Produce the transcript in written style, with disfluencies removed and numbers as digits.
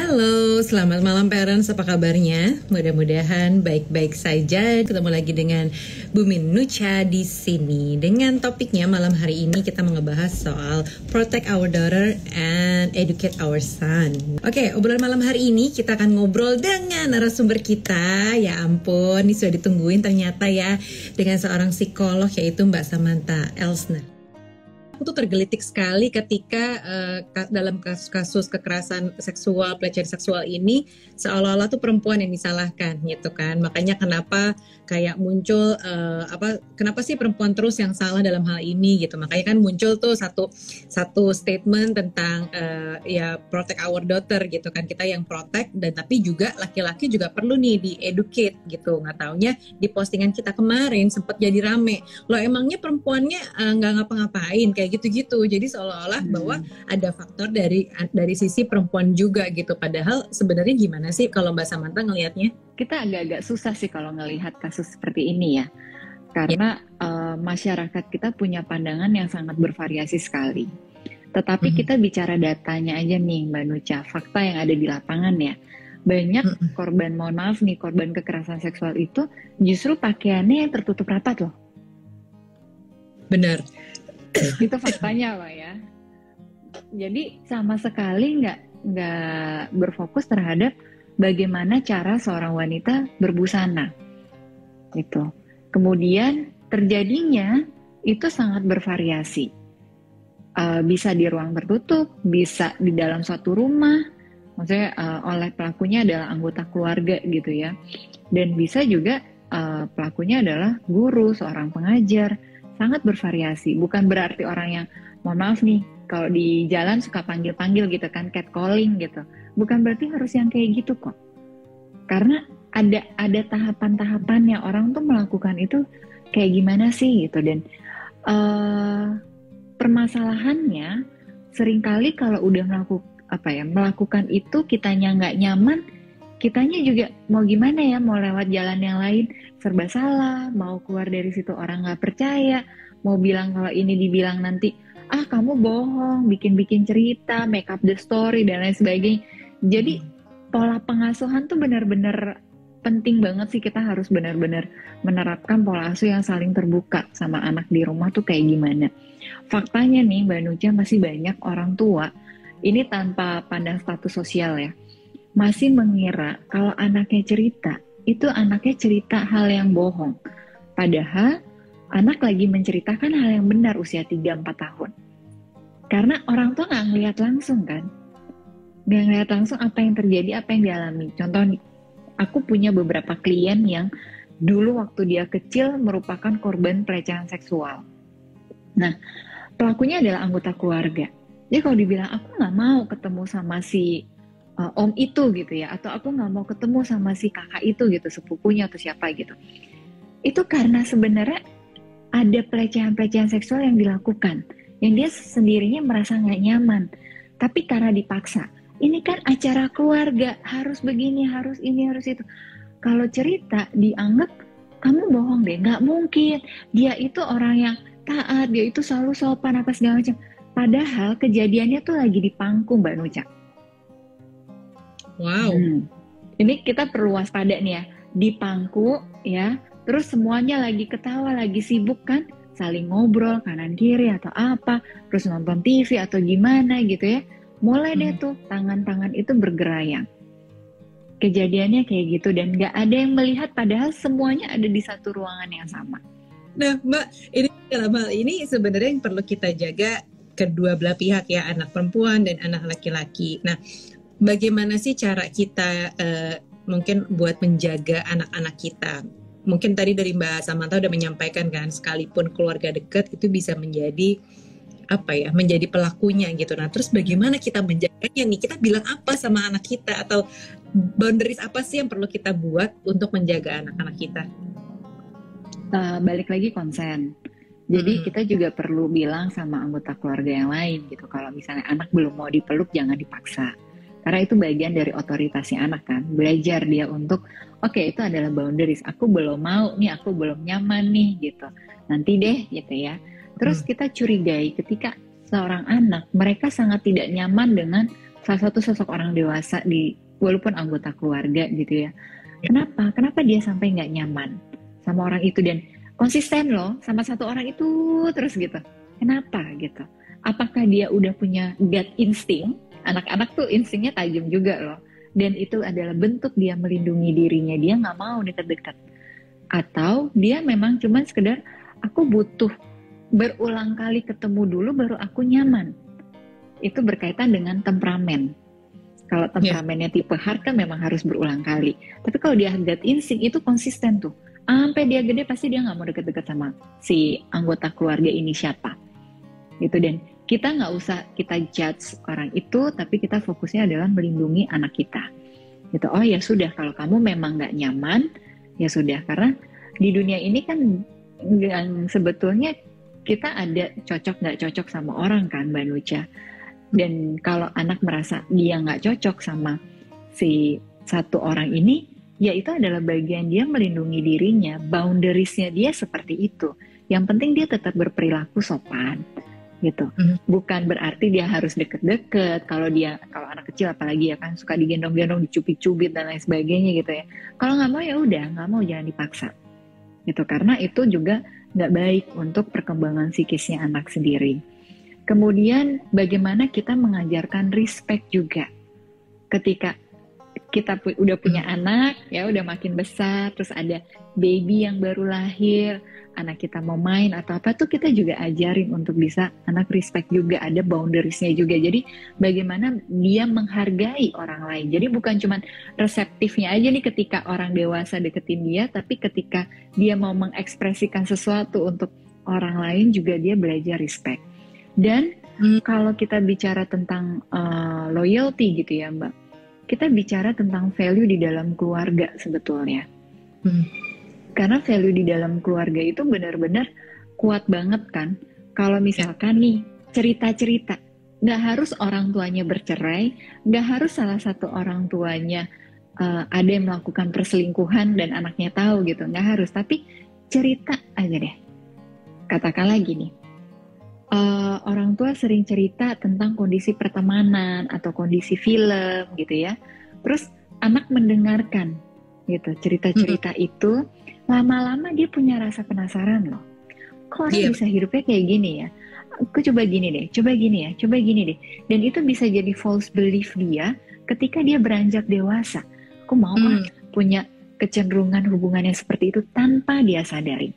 Halo, selamat malam parents, apa kabarnya? Mudah-mudahan baik-baik saja. Ketemu lagi dengan Bumin Nucha di sini. Dengan topiknya malam hari ini kita mau ngebahas soal protect our daughter and educate our son. Oke, obrolan malam hari ini kita akan ngobrol dengan narasumber kita. Ya ampun, ini sudah ditungguin ternyata ya, dengan seorang psikolog yaitu Mbak Samantha Elsner. Aku tuh tergelitik sekali ketika dalam kasus-kasus kekerasan seksual, pelecehan seksual ini seolah-olah tuh perempuan yang disalahkan gitu kan. Makanya kenapa kayak muncul kenapa sih perempuan terus yang salah dalam hal ini gitu. Makanya kan muncul tuh satu statement tentang ya protect our daughter gitu kan. Kita yang protect dan tapi juga laki-laki juga perlu nih di-educate gitu. Nggak taunya di postingan kita kemarin sempat jadi rame. Loh emangnya perempuannya nggak ngapa-ngapain kayak gitu-gitu. Jadi seolah-olah bahwa ada faktor dari sisi perempuan juga gitu. Padahal sebenarnya gimana sih kalau Mbak Samantha ngelihatnya? Kita agak-agak susah sih kalau ngelihat kasus seperti ini ya. Karena masyarakat kita punya pandangan yang sangat bervariasi sekali. Tetapi kita bicara datanya aja nih Mbak Nucha, fakta yang ada di lapangan ya. Banyak korban, mohon maaf nih, korban kekerasan seksual itu justru pakaiannya yang tertutup rapat loh. Benar. Itu faktanya Pak ya. Jadi sama sekali nggak berfokus terhadap bagaimana cara seorang wanita berbusana gitu. Kemudian terjadinya itu sangat bervariasi. Bisa di ruang tertutup, bisa di dalam suatu rumah, maksudnya oleh pelakunya adalah anggota keluarga gitu ya. Dan bisa juga pelakunya adalah guru, seorang pengajar. Sangat bervariasi, bukan berarti orang yang, mohon maaf nih, kalau di jalan suka panggil-panggil gitu kan, catcalling gitu. Bukan berarti harus yang kayak gitu kok. Karena ada tahapan-tahapannya, orang tuh melakukan itu kayak gimana sih gitu. Dan permasalahannya seringkali kalau udah melakukan itu kitanya nggak nyaman, kitanya juga mau gimana ya, mau lewat jalan yang lain serba salah, mau keluar dari situ orang nggak percaya, mau bilang kalau ini dibilang nanti kamu bohong, bikin-bikin cerita, make up the story dan lain sebagainya. Jadi pola pengasuhan tuh benar-benar penting banget sih, kita harus benar-benar menerapkan pola asuh yang saling terbuka sama anak di rumah tuh kayak gimana. Faktanya nih Mbak Nucha, masih banyak orang tua, ini tanpa pandang status sosial ya, masih mengira kalau anaknya cerita, itu anaknya cerita hal yang bohong. Padahal anak lagi menceritakan hal yang benar usia 3-4 tahun. Karena orang tua nggak ngeliat langsung kan. Nggak ngeliat langsung apa yang terjadi, apa yang dialami. Contoh nih, aku punya beberapa klien yang dulu waktu dia kecil merupakan korban pelecehan seksual. Nah, pelakunya adalah anggota keluarga. Jadi kalau dibilang aku nggak mau ketemu sama si om itu gitu ya, atau aku nggak mau ketemu sama si kakak itu gitu, sepupunya atau siapa gitu, itu karena sebenarnya ada pelecehan-pelecehan seksual yang dilakukan, yang dia sendirinya merasa nggak nyaman, tapi karena dipaksa. Ini kan acara keluarga, harus begini, harus ini, harus itu. Kalau cerita dianggap kamu bohong deh, nggak mungkin, dia itu orang yang taat, dia itu selalu sopan apa segala macam. Padahal kejadiannya tuh lagi di pangku Mbak Nucha. Wow. Ini kita perlu waspada nih ya, di pangku ya, terus semuanya lagi ketawa, lagi sibuk kan, saling ngobrol kanan kiri atau apa, terus nonton TV atau gimana gitu ya, mulai deh tuh tangan-tangan itu bergerayang. Kejadiannya kayak gitu dan nggak ada yang melihat, padahal semuanya ada di satu ruangan yang sama. Nah Mbak, ini dalam hal ini sebenarnya yang perlu kita jaga kedua belah pihak ya, anak perempuan dan anak laki-laki. Nah, bagaimana sih cara kita mungkin buat menjaga anak-anak kita? Mungkin tadi dari Mbak Samantha udah menyampaikan kan, sekalipun keluarga dekat itu bisa menjadi menjadi pelakunya gitu. Nah, terus bagaimana kita menjaganya nih? Kita bilang apa sama anak kita, atau boundaries apa sih yang perlu kita buat untuk menjaga anak-anak kita? Balik lagi konsen. Jadi kita juga perlu bilang sama anggota keluarga yang lain gitu, kalau misalnya anak belum mau dipeluk jangan dipaksa. Karena itu bagian dari otoritasnya anak kan, belajar dia untuk oke, itu adalah boundaries, aku belum mau nih, aku belum nyaman nih gitu, nanti deh gitu ya. Terus kita curigai ketika seorang anak, mereka sangat tidak nyaman dengan salah satu sosok orang dewasa walaupun anggota keluarga gitu ya. Kenapa dia sampai nggak nyaman sama orang itu dan konsisten loh sama satu orang itu terus gitu. Kenapa gitu? Apakah dia udah punya gut instinct? Anak-anak tuh instingnya tajam juga loh. Dan itu adalah bentuk dia melindungi dirinya. Dia nggak mau deket-deket. Atau dia memang cuman sekedar aku butuh berulang kali ketemu dulu baru aku nyaman. Itu berkaitan dengan temperamen. Kalau temperamennya tipe hard kan memang harus berulang kali. Tapi kalau dia gut instinct itu konsisten tuh. Sampai dia gede pasti dia nggak mau deket-deket sama si anggota keluarga ini siapa. Gitu. Dan kita nggak usah kita judge orang itu, tapi kita fokusnya adalah melindungi anak kita. Gitu. Oh ya sudah, kalau kamu memang nggak nyaman, ya sudah. Karena di dunia ini kan sebetulnya kita ada cocok nggak cocok sama orang kan, Mbak Nucha. Dan kalau anak merasa dia nggak cocok sama si satu orang ini, ya itu adalah bagian dia melindungi dirinya, boundariesnya dia seperti itu. Yang penting dia tetap berperilaku sopan, gitu. Bukan berarti dia harus deket-deket. Kalau anak kecil apalagi ya kan suka digendong-gendong, dicubit-cubit dan lain sebagainya gitu ya. Kalau nggak mau ya udah, nggak mau jangan dipaksa, gitu. Karena itu juga nggak baik untuk perkembangan psikisnya anak sendiri. Kemudian bagaimana kita mengajarkan respect juga ketika kita udah punya anak, ya udah makin besar, terus ada baby yang baru lahir, anak kita mau main atau apa tuh kita juga ajarin untuk bisa anak respect juga, ada boundariesnya juga. Jadi bagaimana dia menghargai orang lain. Jadi bukan cuma reseptifnya aja nih ketika orang dewasa deketin dia, tapi ketika dia mau mengekspresikan sesuatu untuk orang lain juga dia belajar respect. Dan kalau kita bicara tentang loyalty gitu ya Mbak, kita bicara tentang value di dalam keluarga sebetulnya. Karena value di dalam keluarga itu benar-benar kuat banget kan. Kalau misalkan nih cerita-cerita, nggak harus orang tuanya bercerai, nggak harus salah satu orang tuanya ada yang melakukan perselingkuhan dan anaknya tahu gitu, nggak harus. Tapi cerita aja deh. Katakanlah gini, orang tua sering cerita tentang kondisi pertemanan atau kondisi film gitu ya. Terus anak mendengarkan gitu cerita-cerita itu, lama-lama dia punya rasa penasaran loh. Kok orang bisa hidupnya kayak gini ya? Aku coba gini deh, coba gini ya, coba gini deh. Dan itu bisa jadi false belief dia ketika dia beranjak dewasa. Aku mau punya kecenderungan hubungannya seperti itu tanpa dia sadari.